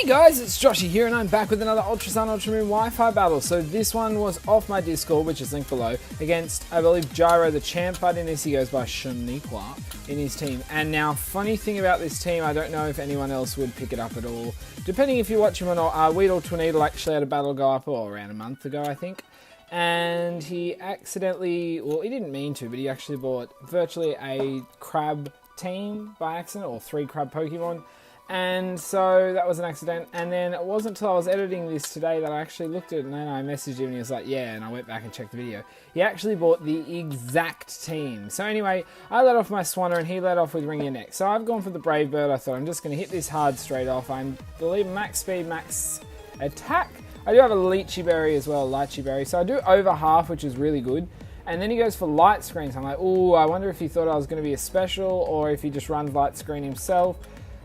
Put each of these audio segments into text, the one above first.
guys, it's Joshy here and I'm back with another Ultra Sun Ultra Moon Wi-Fi battle. So this one was off my Discord, which is linked below, against, I believe, Gyro the champ, but in this he goes by Shaniqua in his team. And now, funny thing about this team, I don't know if anyone else would pick it up at all. Depending if you watch him or not, Weedle Tornado actually had a battle go up around a month ago, I think. And he accidentally, well, he didn't mean to, but he actually bought virtually a crab team by accident, or 3 crab Pokemon. And so that was an accident, and then it wasn't until I was editing this today that I actually looked at it, and then I messaged him and he was like, yeah, and I went back and checked the video. He actually bought the exact team. So anyway, I let off my Swanner and he let off with Ring Your Neck. So I've gone for the Brave Bird. I thought I'm just going to hit this hard straight off. I believe max speed, max attack. I do have a Lychee Berry as well, Lychee Berry. So I do over half, which is really good. And then he goes for Light Screen. So I'm like, ooh, I wonder if he thought I was going to be a special or if he just runs Light Screen himself.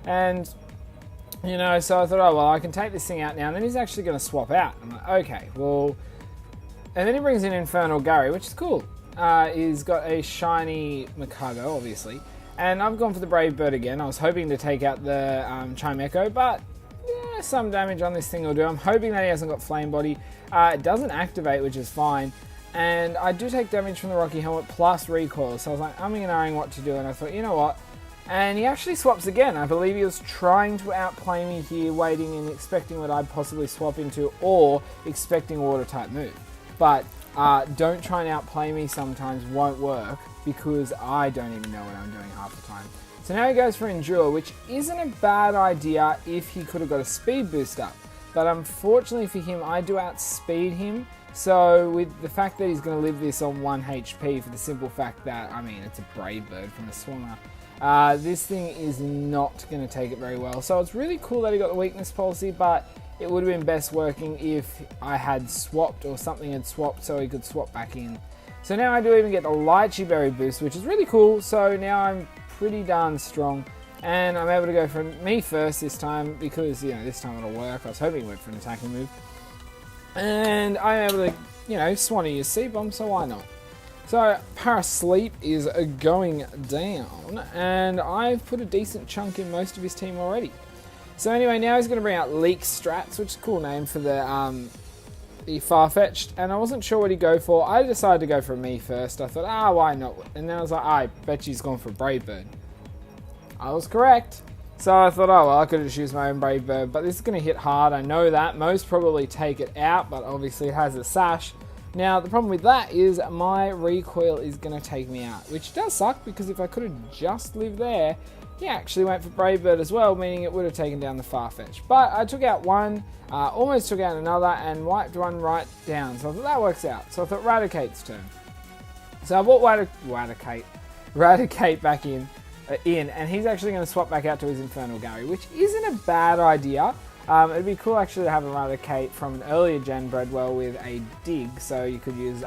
And, you know, so I thought, oh, well, I can take this thing out now. And then he's actually going to swap out. I'm like, okay, well. And then he brings in Infernal Gary, which is cool. He's got a shiny Mikado, obviously. And I've gone for the Brave Bird again. I was hoping to take out the Chimecho, but yeah, some damage on this thing will do. I'm hoping that he hasn't got Flame Body. It doesn't activate, which is fine. And I do take damage from the Rocky Helmet plus recoil. So I was like, umming and ahhing what to do. And I thought, you know what? And he actually swaps again. I believe he was trying to outplay me here, waiting and expecting what I'd possibly swap into, or expecting a water type move. But don't try and outplay me sometimes, won't work, because I don't even know what I'm doing half the time. So now he goes for Endure, which isn't a bad idea if he could have got a speed boost up. But unfortunately for him, I do outspeed him. So with the fact that he's going to live this on 1 HP, for the simple fact that, I mean, it's a Brave Bird from a Swanner. This thing is not going to take it very well. So it's really cool that he got the weakness policy, but it would have been best working if I had swapped or something had swapped so he could swap back in. So now I do even get the Lychee Berry boost, which is really cool. So now I'm pretty darn strong. And I'm able to go for me first this time because, you know, this time it'll work. I was hoping it went for an attacking move. And I'm able to, you know, Swanner use C-Bomb, so why not? So Parasleep is going down, and I've put a decent chunk in most of his team already. So anyway, now he's going to bring out Leak Strats, which is a cool name for the Farfetch'd, and I wasn't sure what he'd go for. I decided to go for me first. I thought, why not? And then I was like, I bet he's gone for Brave Bird. I was correct. So I thought, oh, well, I could have just used my own Brave Bird, but this is going to hit hard. I know that. Most probably take it out, but obviously it has a sash. Now, the problem with that is my recoil is going to take me out, which does suck because if I could have just lived there, he actually went for Brave Bird as well, meaning it would have taken down the Farfetch'd. But I took out one, almost took out another, and wiped one right down. So I thought that works out. So I thought Raticate's turn. So I bought Raticate back in, and he's actually going to swap back out to his Infernal Gary, which isn't a bad idea. It'd be cool actually to have a Raticate from an earlier gen bred well with a Dig, so you could use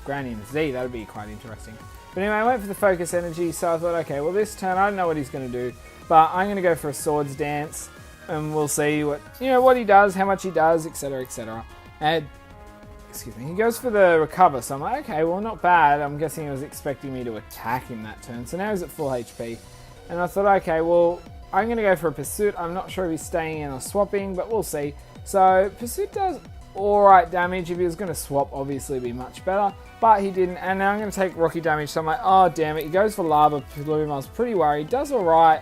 Granium Z, that would be quite interesting. But anyway, I went for the Focus Energy, so I thought, okay, well this turn I don't know what he's going to do, but I'm going to go for a Swords Dance, and we'll see what, you know, what he does, how much he does, etc, etc. And, excuse me, he goes for the Recover, so I'm like, okay, well not bad. I'm guessing he was expecting me to attack him that turn, so now he's at full HP. And I thought, okay, well, I'm going to go for a Pursuit. I'm not sure if he's staying in or swapping, but we'll see. So Pursuit does alright damage. If he was going to swap, obviously it'd be much better. But he didn't, and now I'm going to take Rocky damage. So I'm like, oh damn it. He goes for Lava Plume. I was pretty worried. Does alright.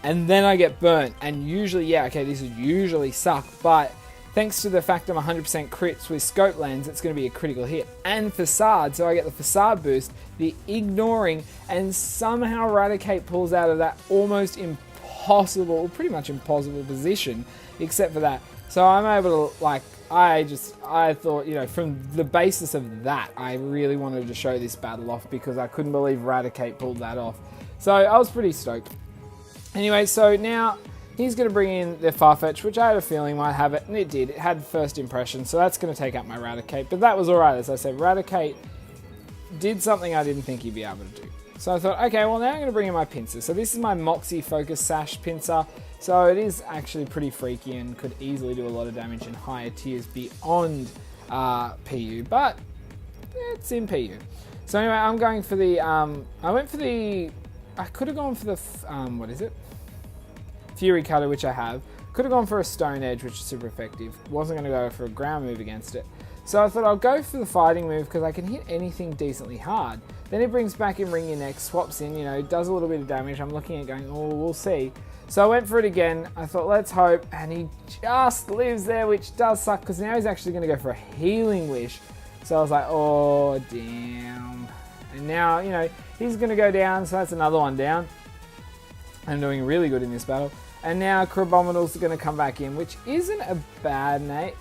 And then I get burnt. And usually, yeah, okay, this would usually suck. But thanks to the fact I'm 100% crits with Scope Lens, it's going to be a critical hit. And Facade, so I get the Facade boost, the Ignoring, and somehow Raticate pulls out of that almost impossible, pretty much impossible position, except for that. So I'm able to, like, I thought, you know, from the basis of that, I really wanted to show this battle off because I couldn't believe Raticate pulled that off. So I was pretty stoked. Anyway, so now he's going to bring in the Farfetch'd, which I had a feeling might have it, and it did. It had first impression, so that's going to take out my Raticate. But that was alright, as I said. Raticate did something I didn't think he'd be able to do. So I thought, okay, well now I'm going to bring in my Pinsir. So this is my Moxie Focus Sash Pinsir. So it is actually pretty freaky and could easily do a lot of damage in higher tiers beyond PU. But it's in PU. So anyway, I'm going for the, I could have gone for the, what is it? Fury Cutter, which I have. Could have gone for a Stone Edge, which is super effective. Wasn't going to go for a ground move against it. So I thought I'll go for the fighting move because I can hit anything decently hard. Then he brings back in Ring Your Neck, swaps in, you know, does a little bit of damage. I'm looking at going, oh, we'll see. So I went for it again. I thought, let's hope. And he just lives there, which does suck because now he's actually going to go for a Healing Wish. So I was like, oh, damn. And now, you know, he's going to go down. So that's another one down. I'm doing really good in this battle. And now Crabominal's going to come back in, which isn't a bad name.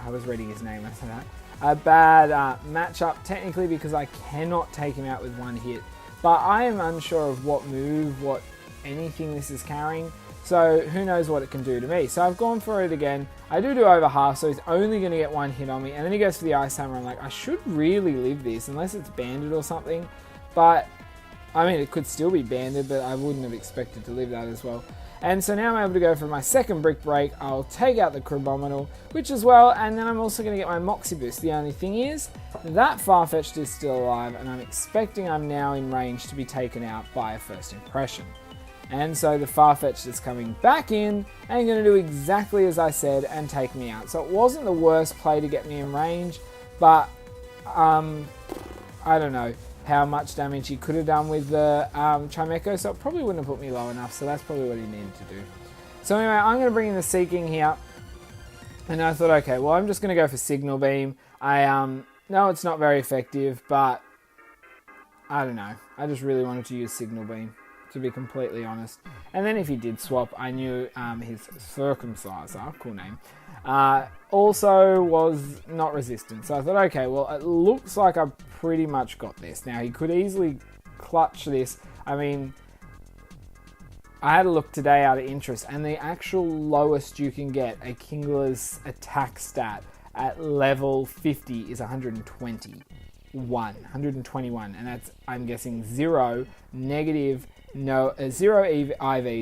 I was reading his name, I said that. A bad matchup, technically, because I cannot take him out with one hit. But I am unsure of what move, what anything this is carrying. So who knows what it can do to me. So I've gone for it again. I do over half, so he's only going to get one hit on me. And then he goes for the Ice Hammer. I'm like, I should really live this, unless it's banded or something. But, I mean, it could still be banded, but I wouldn't have expected to live that as well. And so now I'm able to go for my second Brick Break. I'll take out the Crabominal, which as well, and then I'm also going to get my Moxie Boost. The only thing is, that Farfetch'd is still alive, and I'm expecting I'm now in range to be taken out by a First Impression. And so the Farfetch'd is coming back in, and going to do exactly as I said, and take me out. So it wasn't the worst play to get me in range, but, I don't know how much damage he could have done with the Chimecho, so it probably wouldn't have put me low enough, so that's probably what he needed to do. So anyway, I'm going to bring in the Seeking here, and I thought, okay, well, I'm just going to go for Signal Beam. I know it's not very effective, but I don't know. I just really wanted to use Signal Beam, to be completely honest. And then if he did swap, I knew his Circumciser, cool name, also was not resistant. So I thought, okay, well, it looks like I've pretty much got this. Now, he could easily clutch this. I mean, I had a look today out of interest, and the actual lowest you can get a Kingler's attack stat at level 50 is 121, and that's, I'm guessing, 0, negative, no, 0 IV,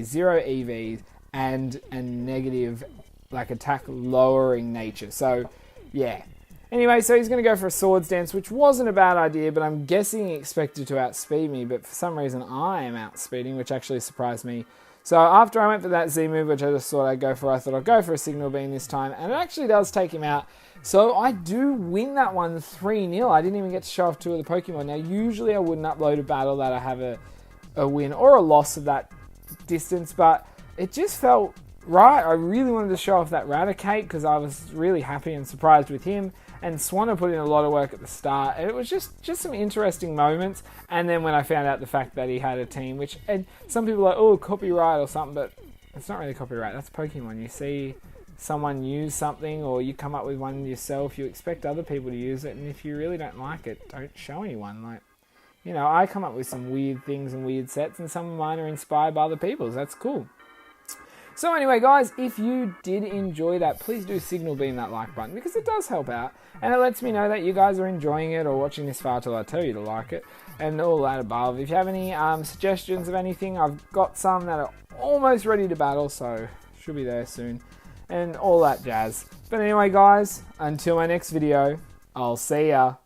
0 EVs, and a negative, like, attack lowering nature. So, yeah. Anyway, so he's going to go for a Swords Dance, which wasn't a bad idea, but I'm guessing he expected to outspeed me, but for some reason I am outspeeding, which actually surprised me. So after I went for that Z move, which I just thought I'd go for, I thought I'd go for a Signal Beam this time, and it actually does take him out. So I do win that one 3-0. I didn't even get to show off 2 of the Pokemon. Now, usually I wouldn't upload a battle that I have a win or a loss of that distance, but it just felt right. I really wanted to show off that Raticate because I was really happy and surprised with him. And Swanner put in a lot of work at the start. And it was just some interesting moments. And then when I found out the fact that he had a team, which, and some people are like, oh, copyright or something, but it's not really copyright. That's Pokemon. You see someone use something or you come up with one yourself, you expect other people to use it. And if you really don't like it, don't show anyone. Like, you know, I come up with some weird things and weird sets, and some of mine are inspired by other people's. That's cool. So anyway, guys, if you did enjoy that, please do Signal Beam that like button because it does help out. And it lets me know that you guys are enjoying it or watching this far till I tell you to like it and all that above. If you have any suggestions of anything, I've got some that are almost ready to battle, so should be there soon. And all that jazz. But anyway, guys, until my next video, I'll see ya.